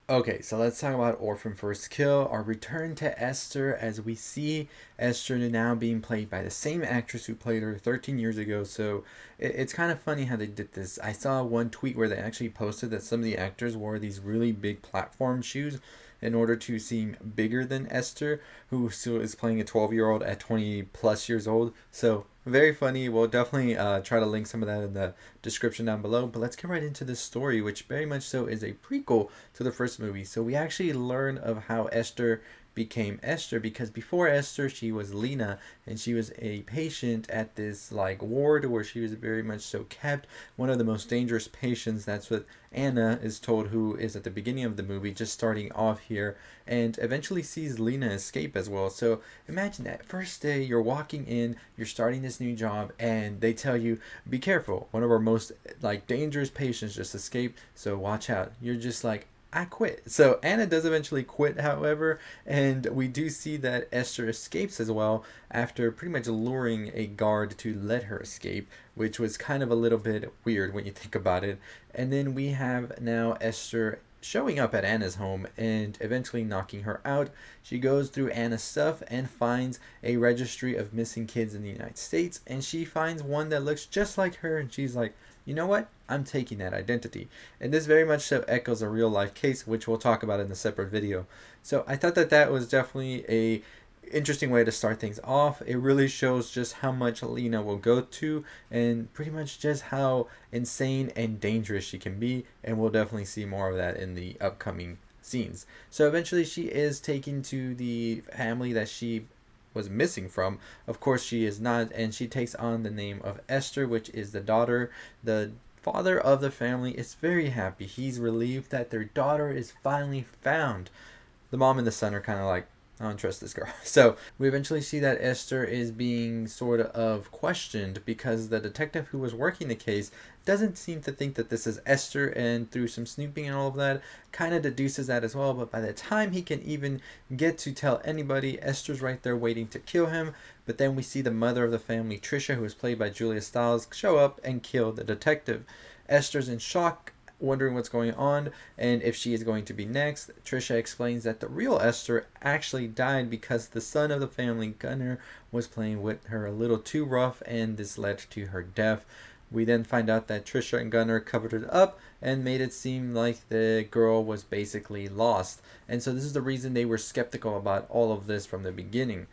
Okay, so let's talk about Orphan First Kill, our return to Esther, as we see Esther now being played by the same actress who played her 13 years ago. So it's kind of funny how they did this. I saw one tweet where they actually posted that some of the actors wore these really big platform shoes in order to seem bigger than Esther, who still is playing a 12-year-old at 20 plus years old. So very funny. We'll definitely try to link some of that in the description down below. But let's get right into this story, which very much so is a prequel to the first movie. So we actually learn of how Esther became Esther, because before Esther she was Lena, and she was a patient at this like ward where she was very much so kept, one of the most dangerous patients. That's what Anna is told, who is at the beginning of the movie just starting off here, and eventually sees Lena escape as well. So imagine that first day you're walking in, you're starting this new job, and they tell you, be careful, one of our most like dangerous patients just escaped, so watch out. You're just like, I quit. So Anna does eventually quit, however, and we do see that Esther escapes as well after pretty much luring a guard to let her escape, which was kind of a little bit weird when you think about it. And then we have now Esther showing up at Anna's home and eventually knocking her out. She goes through Anna's stuff and finds a registry of missing kids in the United States, and she finds one that looks just like her, and she's like, you know what? I'm taking that identity. And this very much so echoes a real life case, which we'll talk about in a separate video. So I thought that that was definitely a interesting way to start things off. It really shows just how much Lena will go to, and pretty much just how insane and dangerous she can be, and we'll definitely see more of that in the upcoming scenes. So eventually she is taken to the family that she was missing from. Of course she is not, and she takes on the name of Esther, which is the daughter. The father of the family is very happy. He's relieved that their daughter is finally found. The mom and the son are kind of like, I don't trust this girl. So we eventually see that Esther is being sort of questioned, because the detective who was working the case doesn't seem to think that this is Esther, and through some snooping and all of that, kind of deduces that as well. But by the time he can even get to tell anybody, Esther's right there waiting to kill him. But then we see the mother of the family, Trisha, who is played by Julia Stiles, show up and kill the detective. Esther's in shock, wondering what's going on and if she is going to be next. Trisha explains that the real Esther actually died because the son of the family, Gunnar, was playing with her a little too rough, and this led to her death. We then find out that Trisha and Gunnar covered it up and made it seem like the girl was basically lost. And so this is the reason they were skeptical about all of this from the beginning.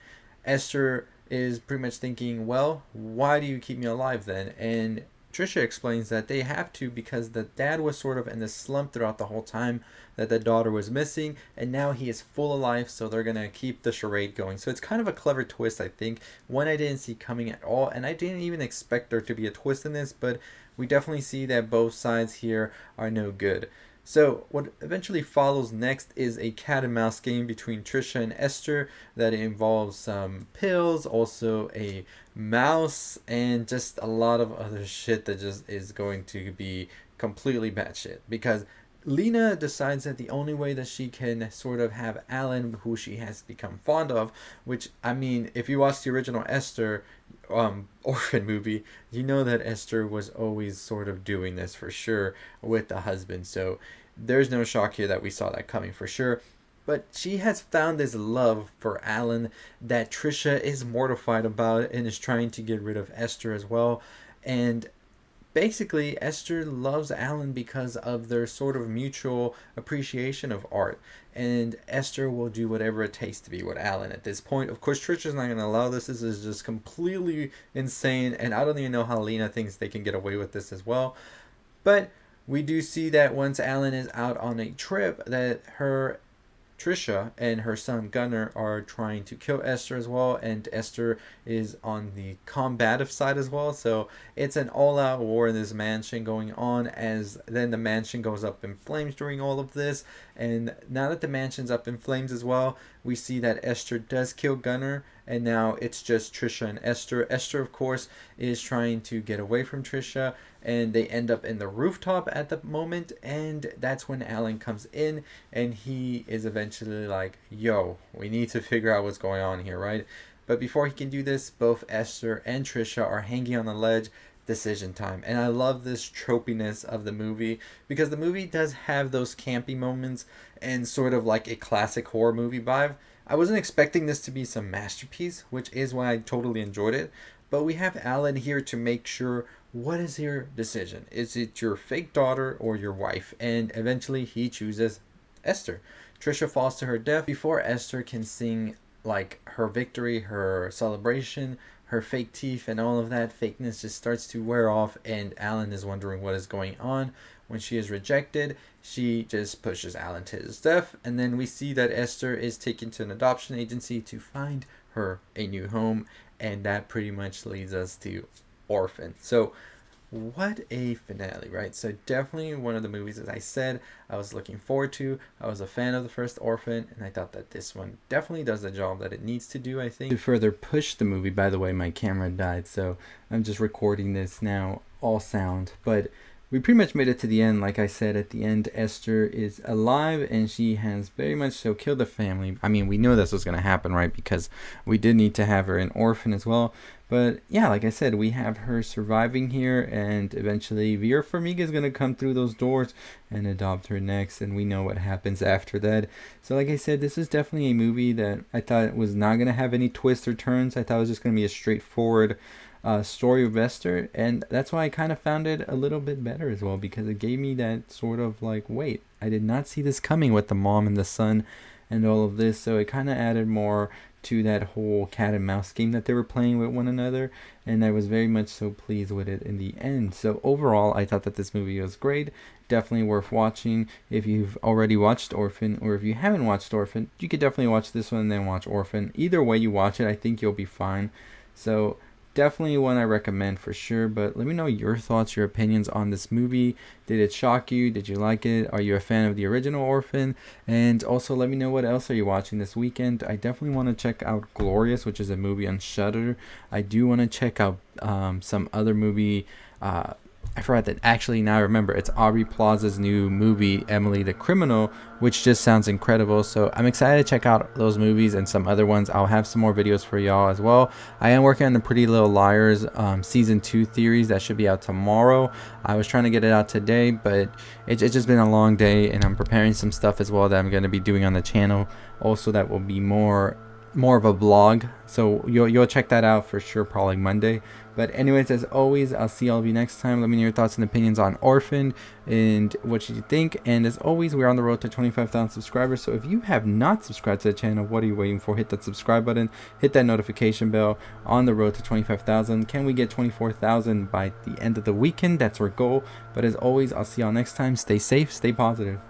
Esther is pretty much thinking, well, why do you keep me alive then? And Trisha explains that they have to because the dad was sort of in this slump throughout the whole time that the daughter was missing, and now he is full of life, so they're going to keep the charade going. So it's kind of a clever twist, I think. One I didn't see coming at all, and I didn't even expect there to be a twist in this, but we definitely see that both sides here are no good. So what eventually follows next is a cat and mouse game between Trisha and Esther that involves some pills, also a mouse, and just a lot of other shit that just is going to be completely batshit. Because Lena decides that the only way that she can sort of have Alan, who she has become fond of, which, I mean, if you watch the original Esther Orphan movie, you know that Esther was always sort of doing this for sure with the husband. So there's no shock here that we saw that coming for sure. But she has found this love for Alan that Trisha is mortified about and is trying to get rid of Esther as well. And basically, Esther loves Alan because of their sort of mutual appreciation of art. And Esther will do whatever it takes to be with Alan at this point. Of course, Trisha's not going to allow this. This is just completely insane. And I don't even know how Lena thinks they can get away with this as well. But we do see that once Alan is out on a trip, that Trisha and her son Gunnar are trying to kill Esther as well, and Esther is on the combative side as well. So it's an all-out war in this mansion going on, as then the mansion goes up in flames during all of this. And now that the mansion's up in flames as well, we see that Esther does kill Gunnar, and now it's just Trisha and Esther. Esther, of course, is trying to get away from Trisha, and they end up in the rooftop at the moment, and that's when Alan comes in, and he is eventually like, yo, we need to figure out what's going on here, right? But before he can do this, both Esther and Trisha are hanging on the ledge. decision time. And I love this tropiness of the movie because the movie does have those campy moments and sort of like a classic horror movie vibe. I wasn't expecting this to be some masterpiece, which is why I totally enjoyed it. But we have Alan here to make sure, what is your decision? Is it your fake daughter or your wife? And eventually he chooses Esther. Trisha falls to her death before Esther can sing like her victory, her celebration. Her fake teeth and all of that fakeness just starts to wear off, and Alan is wondering what is going on. When she is rejected, she just pushes Alan to his death, and then we see that Esther is taken to an adoption agency to find her a new home, and that pretty much leads us to Orphan. So what a finale, right? So definitely one of the movies, as I said, I was looking forward to. I was a fan of the first Orphan, and I thought that this one definitely does the job that it needs to do, I think. To further push the movie, by the way, my camera died, so I'm just recording this now, all sound. But we pretty much made it to the end. Like I said, at the end, Esther is alive, and she has very much so killed the family. I mean, we knew this was going to happen, right? Because we did need to have her an orphan as well. But yeah, like I said, we have her surviving here, and eventually Vera Farmiga is going to come through those doors and adopt her next, and we know what happens after that. So like I said, this is definitely a movie that I thought was not going to have any twists or turns. I thought it was just going to be a straightforward story of Esther, and that's why I kind of found it a little bit better as well, because it gave me that sort of like, wait, I did not see this coming with the mom and the son and all of this. So it kind of added more to that whole cat and mouse game that they were playing with one another, and I was very much so pleased with it in the end. So overall, I thought that this movie was great, definitely worth watching. If you've already watched Orphan, or if you haven't watched Orphan, you could definitely watch this one and then watch Orphan. Either way you watch it, I think you'll be fine. So definitely one I recommend for sure. But let me know your thoughts, your opinions on this movie. Did it shock you? Did you like it? Are you a fan of the original Orphan? And also let me know, what else are you watching this weekend. I definitely want to check out Glorious, which is a movie on Shudder. I do want to check out some other movie. I forgot that. Actually, now I remember. It's Aubrey Plaza's new movie, Emily the Criminal, which just sounds incredible. So I'm excited to check out those movies and some other ones. I'll have some more videos for y'all as well. I am working on the Pretty Little Liars Season 2 theories. That should be out tomorrow. I was trying to get it out today, but it's just been a long day, and I'm preparing some stuff as well that I'm going to be doing on the channel. Also, that will be more of a vlog, so you'll check that out for sure, probably Monday. But anyways, as always, I'll see all of you next time. Let me know your thoughts and opinions on Orphan and what you think. And as always, we're on the road to 25,000 subscribers, so if you have not subscribed to the channel, what are you waiting for? Hit that subscribe button, hit that notification bell. On the road to 25,000. Can we get 24,000 by the end of the weekend? That's our goal. But as always, I'll see y'all next time. Stay safe, stay positive.